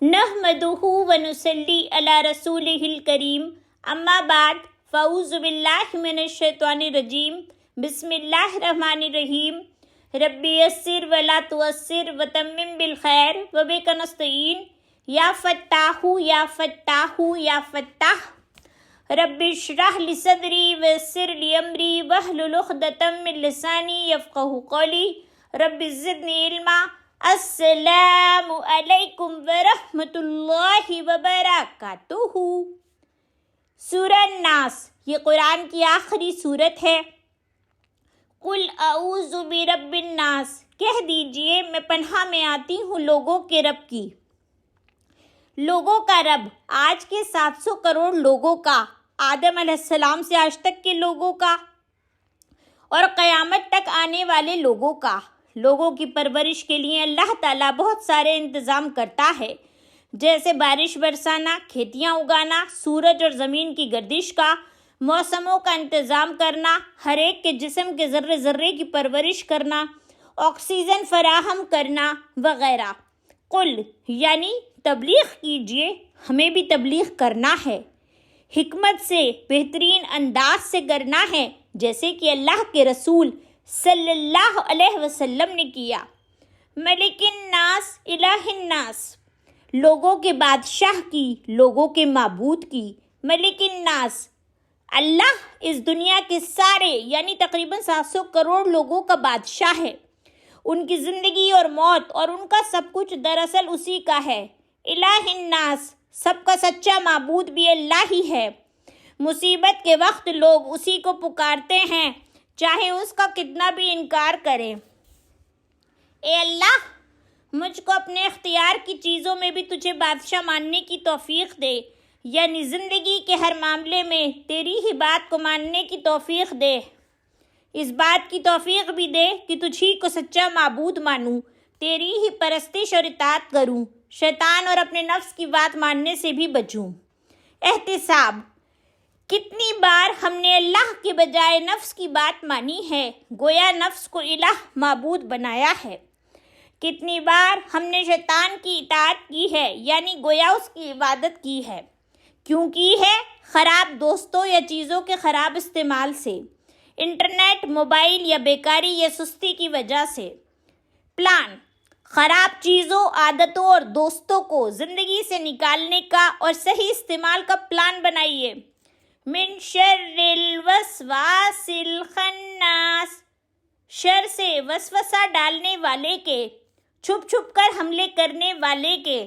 نحمدہ ونصلی علی رسولہ الکریم اما بعد فاعوذ باللہ من الشیطان الرجیم بسم اللہ الرحمن الرحیم ربی یسر ولا تعسر وتمم بالخیر وبک نستعین یا فتاح یا فتاح یا فتاح رب اشرح لی صدری ویسر لی امری واحلل عقدۃ من لسانی یفقہوا قولی رب زدنی علما۔ السلام علیکم ورحمۃ اللہ وبرکاتہ۔ سورہ الناس یہ قرآن کی آخری سورت ہے۔ قل اعوذ برب الناس، کہہ دیجئے میں پناہ میں آتی ہوں لوگوں کے رب کی۔ لوگوں کا رب آج کے 700 کروڑ لوگوں کا، آدم علیہ السلام سے آج تک کے لوگوں کا اور قیامت تک آنے والے لوگوں کا۔ لوگوں کی پرورش کے لیے اللہ تعالیٰ بہت سارے انتظام کرتا ہے، جیسے بارش برسانا، کھیتیاں اگانا، سورج اور زمین کی گردش کا، موسموں کا انتظام کرنا، ہر ایک کے جسم کے ذرے ذرے کی پرورش کرنا، آکسیجن فراہم کرنا وغیرہ۔ قل یعنی تبلیغ کیجئے، ہمیں بھی تبلیغ کرنا ہے، حکمت سے بہترین انداز سے کرنا ہے، جیسے کہ اللہ کے رسول صلی اللہ علیہ وسلم نے کیا۔ ملک الناس الہ الناس، لوگوں کے بادشاہ کی، لوگوں کے معبود کی۔ ملک الناس، اللہ اس دنیا کے سارے یعنی تقریباً 700 کروڑ لوگوں کا بادشاہ ہے۔ ان کی زندگی اور موت اور ان کا سب کچھ دراصل اسی کا ہے۔ الہ الناس، سب کا سچا معبود بھی اللہ ہی ہے۔ مصیبت کے وقت لوگ اسی کو پکارتے ہیں، چاہے اس کا کتنا بھی انکار کریں۔ اے اللہ، مجھ کو اپنے اختیار کی چیزوں میں بھی تجھے بادشاہ ماننے کی توفیق دے، یعنی زندگی کے ہر معاملے میں تیری ہی بات کو ماننے کی توفیق دے۔ اس بات کی توفیق بھی دے کہ تجھی کو سچا معبود مانوں، تیری ہی پرستش اور اطاعت کروں، شیطان اور اپنے نفس کی بات ماننے سے بھی بچوں۔ احتساب، کتنی بار ہم نے اللہ کے بجائے نفس کی بات مانی ہے، گویا نفس کو الہ معبود بنایا ہے۔ کتنی بار ہم نے شیطان کی اطاعت کی ہے، یعنی گویا اس کی عبادت کی ہے۔ کیوں کی ہے؟ خراب دوستوں یا چیزوں کے خراب استعمال سے، انٹرنیٹ، موبائل یا بیکاری یا سستی کی وجہ سے۔ پلان، خراب چیزوں، عادتوں اور دوستوں کو زندگی سے نکالنے کا اور صحیح استعمال کا پلان بنائیے۔ من شر الوسواس الخناس، شر سے وسوسہ ڈالنے والے کے، چھپ چھپ کر حملے کرنے والے کے۔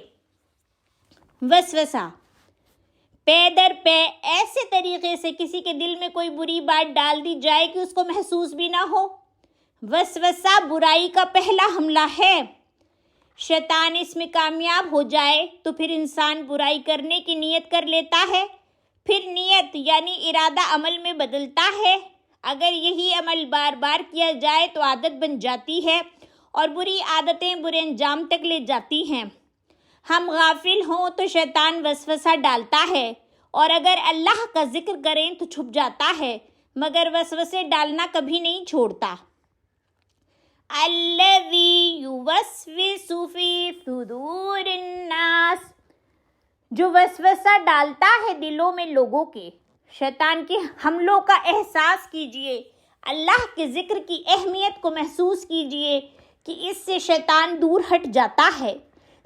وسوسہ، پے در پے ایسے طریقے سے کسی کے دل میں کوئی بری بات ڈال دی جائے کہ اس کو محسوس بھی نہ ہو۔ وسوسہ برائی کا پہلا حملہ ہے۔ شیطان اس میں کامیاب ہو جائے تو پھر انسان برائی کرنے کی نیت کر لیتا ہے، پھر نیت یعنی ارادہ عمل میں بدلتا ہے۔ اگر یہی عمل بار بار کیا جائے تو عادت بن جاتی ہے اور بری عادتیں برے انجام تک لے جاتی ہیں۔ ہم غافل ہوں تو شیطان وسوسہ ڈالتا ہے، اور اگر اللہ کا ذکر کریں تو چھپ جاتا ہے، مگر وسوسے ڈالنا کبھی نہیں چھوڑتا۔ الذی یوسوس فی صدور الناس، جو وسوسہ ڈالتا ہے دلوں میں لوگوں کے۔ شیطان کے حملوں کا احساس کیجئے، اللہ کے ذکر کی اہمیت کو محسوس کیجئے کہ اس سے شیطان دور ہٹ جاتا ہے۔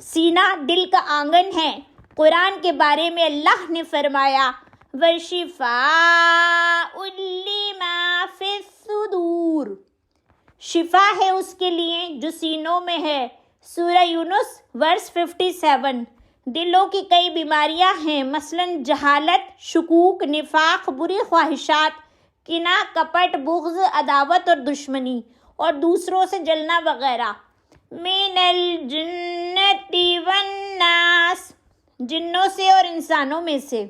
سینہ دل کا آنگن ہے۔ قرآن کے بارے میں اللہ نے فرمایا وَشِفَاءٌ لِّمَا فِي الصُّدُورِ، شفا ہے اس کے لیے جو سینوں میں ہے۔ سورہ یونس ورس 57۔ دلوں کی کئی بیماریاں ہیں، مثلاً جہالت، شکوک، نفاق، بری خواہشات، کینہ، کپٹ، بغض، عداوت اور دشمنی، اور دوسروں سے جلنا وغیرہ۔ من الجنۃ والناس، جنوں سے اور انسانوں میں سے۔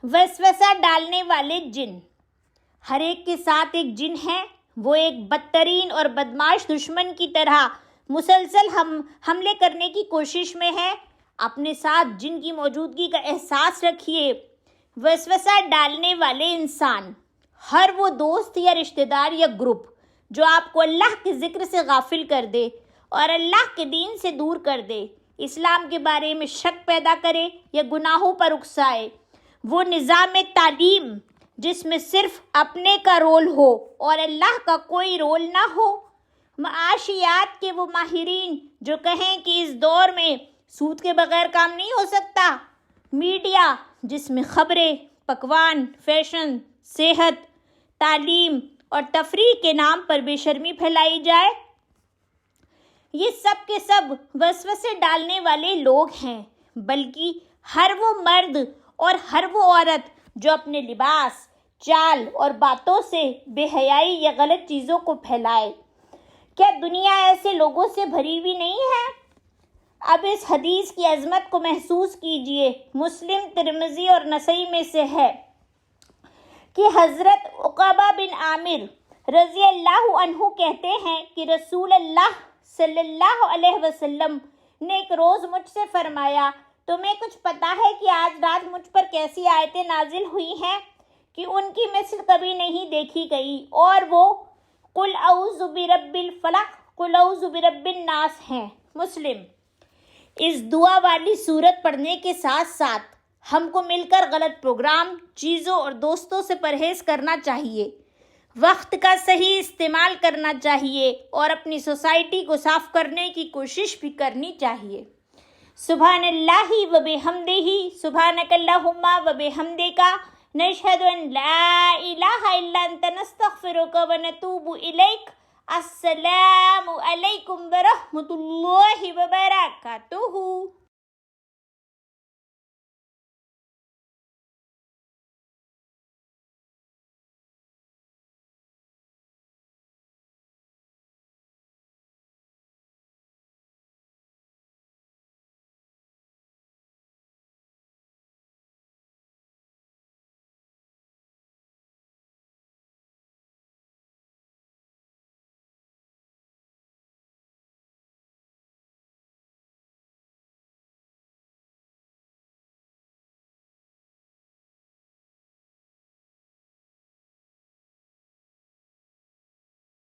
وسوسہ ڈالنے والے جن، ہر ایک کے ساتھ ایک جن ہے، وہ ایک بدترین اور بدمعاش دشمن کی طرح مسلسل حملے کرنے کی کوشش میں ہے۔ اپنے ساتھ جن کی موجودگی کا احساس رکھیے۔ وسوسہ ڈالنے والے انسان، ہر وہ دوست یا رشتہ دار یا گروپ جو آپ کو اللہ کے ذکر سے غافل کر دے اور اللہ کے دین سے دور کر دے، اسلام کے بارے میں شک پیدا کرے یا گناہوں پر اکسائے، وہ نظام تعلیم جس میں صرف اپنے کا رول ہو اور اللہ کا کوئی رول نہ ہو، معاشیات کے وہ ماہرین جو کہیں کہ اس دور میں سود کے بغیر کام نہیں ہو سکتا، میڈیا جس میں خبریں، پکوان، فیشن، صحت، تعلیم اور تفریح کے نام پر بے شرمی پھیلائی جائے، یہ سب کے سب وسوسے ڈالنے والے لوگ ہیں، بلکہ ہر وہ مرد اور ہر وہ عورت جو اپنے لباس، چال اور باتوں سے بے حیائی یا غلط چیزوں کو پھیلائے، کیا دنیا ایسے لوگوں سے بھری ہوئی نہیں ہے؟ اب اس حدیث کی عظمت کو محسوس کیجئے۔ مسلم، ترمذی اور نسائی میں سے ہے کہ حضرت عقبہ بن عامر رضی اللہ عنہ کہتے ہیں کہ رسول اللہ صلی اللہ علیہ وسلم نے ایک روز مجھ سے فرمایا، تمہیں کچھ پتا ہے کہ آج رات مجھ پر کیسی آیتیں نازل ہوئی ہیں کہ ان کی مثل کبھی نہیں دیکھی گئی، اور وہ قل اعوذ برب الفلق، قل اعوذ برب الناس ہیں۔ مسلم۔ اس دعا والی سورت پڑھنے کے ساتھ ساتھ ہم کو مل کر غلط پروگرام، چیزوں اور دوستوں سے پرہیز کرنا چاہیے، وقت کا صحیح استعمال کرنا چاہیے اور اپنی سوسائٹی کو صاف کرنے کی کوشش بھی کرنی چاہیے۔ سبحان اللہ و بحمدہ، سبحانک اللہم و بحمدک، نشہد ان لا الہ الا انت، نستغفرک و نتوب الیک۔ السلام علیکم ورحمۃ اللہ وبرکاتہ۔